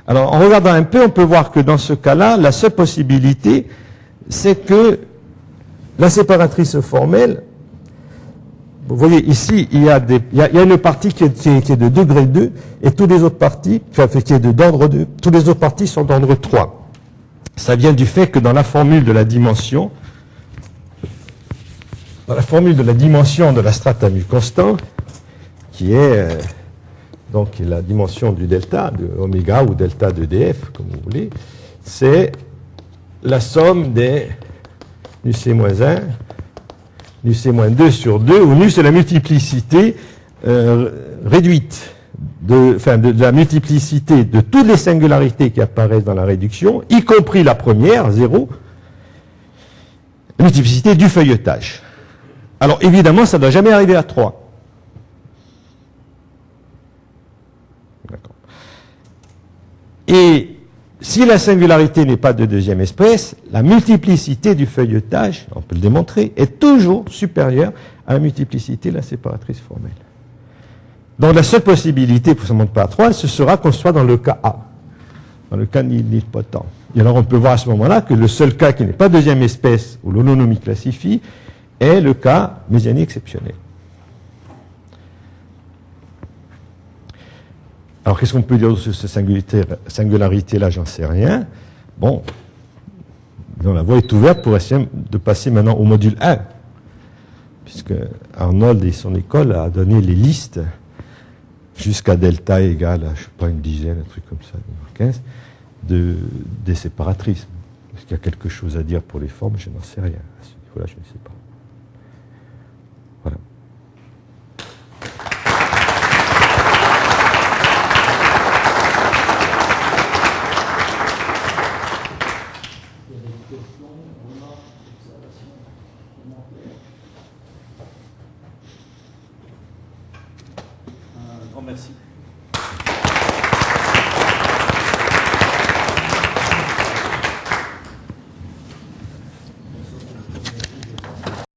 Alors en regardant un peu, on peut voir que dans ce cas-là, la seule possibilité, c'est que la séparatrice formelle, vous voyez ici, il y a une partie qui est de degré 2, et toutes les autres parties, qui est d'ordre 2, toutes les autres parties sont d'ordre 3. Ça vient du fait que dans la formule de la dimension, de la strate mu constant, qui est donc la dimension du delta, de oméga ou delta de df, comme vous voulez, c'est la somme des nu c-1, nu c-2 sur 2, où nu c'est la multiplicité réduite, de la multiplicité de toutes les singularités qui apparaissent dans la réduction, y compris la première, 0, la multiplicité du feuilletage. Alors évidemment, ça ne doit jamais arriver à 3. D'accord. Et si la singularité n'est pas de deuxième espèce, la multiplicité du feuilletage, on peut le démontrer, est toujours supérieure à la multiplicité de la séparatrice formelle. Donc la seule possibilité pour que ça ne monte pas à 3, ce sera qu'on soit dans le cas A, dans le cas nilpotent. Et alors on peut voir à ce moment-là que le seul cas qui n'est pas deuxième espèce, où l'holonomie classifie, est le cas mésianier exceptionnel. Alors qu'est-ce qu'on peut dire sur cette singularité-là? J'en sais rien. Bon, la voie est ouverte pour essayer de passer maintenant au module 1, puisque Arnold et son école a donné les listes jusqu'à delta égale à, je ne sais pas, une dizaine, un truc comme ça, 15, des séparatrices. Est-ce qu'il y a quelque chose à dire pour les formes? Je n'en sais rien. Voilà, je ne sais pas.